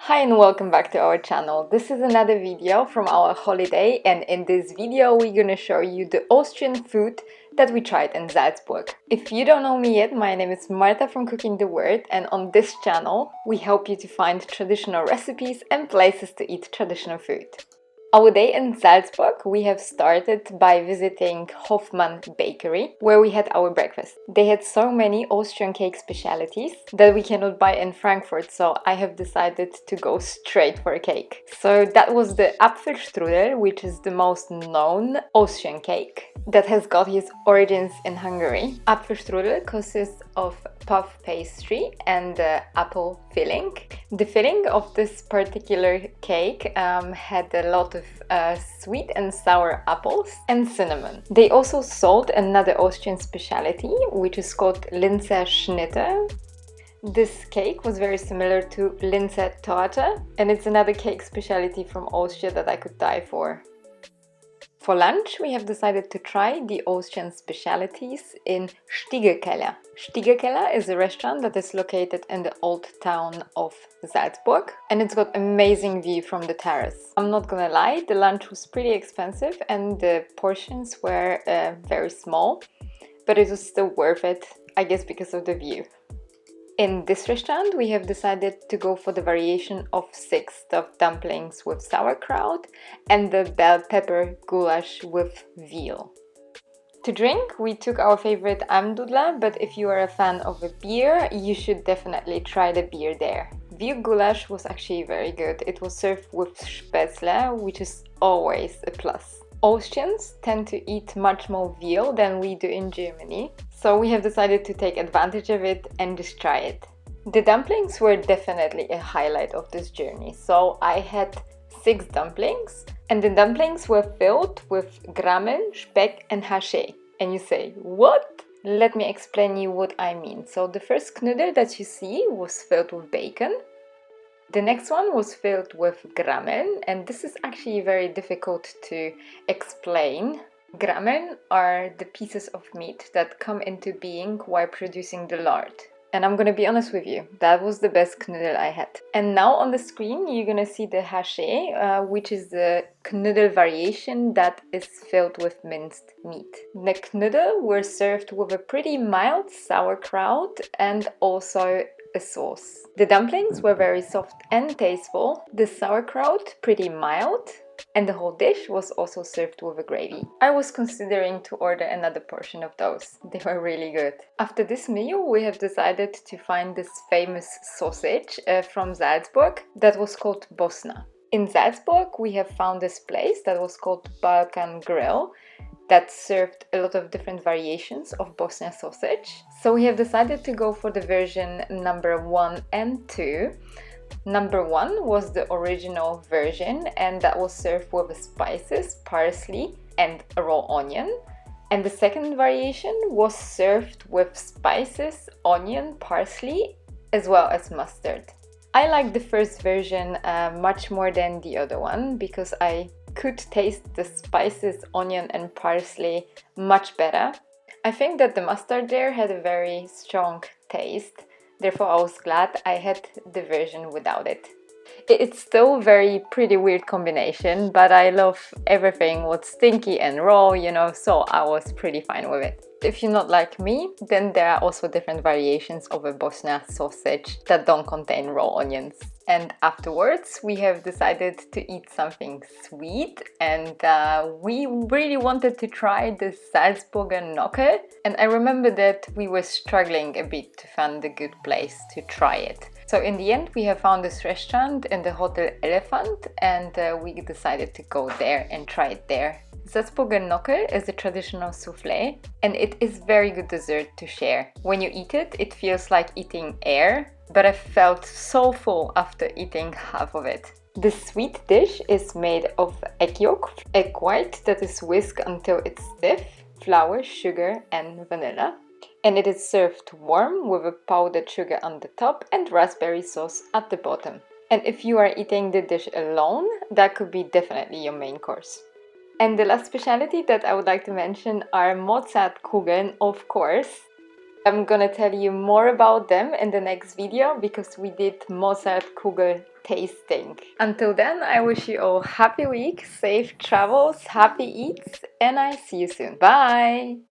Hi and welcome back to our channel. This is another video from our holiday, and in this video we're gonna show you the Austrian food that we tried in Salzburg. If you don't know me yet, my name is Marta from Cooking the Word, and on this channel we help you to find traditional recipes and places to eat traditional food. Our day in Salzburg, we have started by visiting Hofman Bakery, where we had our breakfast. They had so many Austrian cake specialities that we cannot buy in Frankfurt, so I have decided to go straight for a cake. So that was the Apfelstrudel, which is the most known Austrian cake that has got its origins in Hungary. Apfelstrudel consists of puff pastry and apple filling. The filling of this particular cake had a lot of sweet and sour apples and cinnamon. They also sold another Austrian specialty, which is called Linzer Schnitte. This cake was very similar to Linzer Torte, and it's another cake specialty from Austria that I could die for. For lunch, we have decided to try the Austrian specialities in Stiegelkeller. Stiegelkeller is a restaurant that is located in the old town of Salzburg, and it's got amazing view from the terrace. I'm not gonna lie, the lunch was pretty expensive and the portions were very small, but it was still worth it, I guess because of the view. In this restaurant, we have decided to go for the variation of 6 stuffed dumplings with sauerkraut and the bell pepper goulash with veal. To drink, we took our favorite Almdudler, but if you are a fan of a beer, you should definitely try the beer there. Veal goulash was actually very good. It was served with Spätzle, which is always a plus. Austrians tend to eat much more veal than we do in Germany, so we have decided to take advantage of it and just try it. The dumplings were definitely a highlight of this journey. So I had 6 dumplings, and the dumplings were filled with Grammeln, Speck and Haché. And you say, what? Let me explain you what I mean. So the first knödel that you see was filled with bacon. The next one was filled with Grammeln, and this is actually very difficult to explain. Grammeln are the pieces of meat that come into being while producing the lard. And I'm gonna be honest with you, that was the best knödel I had. And now on the screen you're gonna see the haché, which is the knödel variation that is filled with minced meat. The knödel were served with a pretty mild sauerkraut and also a sauce. The dumplings were very soft and tasteful, the sauerkraut pretty mild, and the whole dish was also served with a gravy. I was considering to order another portion of those. They were really good. After this meal, we have decided to find this famous sausage from Salzburg that was called Bosna. In Salzburg, we have found this place that was called Balkan Grill that served a lot of different variations of Bosnian sausage. So we have decided to go for the version number 1 and 2. Number 1 was the original version, and that was served with spices, parsley and a raw onion. And the second variation was served with spices, onion, parsley as well as mustard. I like the first version much more than the other one because I could taste the spices, onion and parsley much better. I think that the mustard there had a very strong taste. Therefore, I was glad I had the version without it. It's still very pretty weird combination, but I love everything what's stinky and raw, so I was pretty fine with it. If you're not like me, then there are also different variations of a Bosnia sausage that don't contain raw onions. And afterwards, we have decided to eat something sweet, and we really wanted to try the Salzburger Nockerl. And I remember that we were struggling a bit to find a good place to try it. So in the end, we have found this restaurant in the Hotel Elefant, and we decided to go there and try it there. Salzburger Nockerl is a traditional souffle, and it is very good dessert to share. When you eat it, it feels like eating air, but I felt so full after eating half of it. The sweet dish is made of egg yolk, egg white that is whisked until it's stiff, flour, sugar and vanilla. And it is served warm with a powdered sugar on the top and raspberry sauce at the bottom. And if you are eating the dish alone, that could be definitely your main course. And the last specialty that I would like to mention are Mozartkugeln, of course. I'm gonna tell you more about them in the next video because we did Mozartkugel tasting. Until then, I wish you all happy week, safe travels, happy eats, and I see you soon. Bye!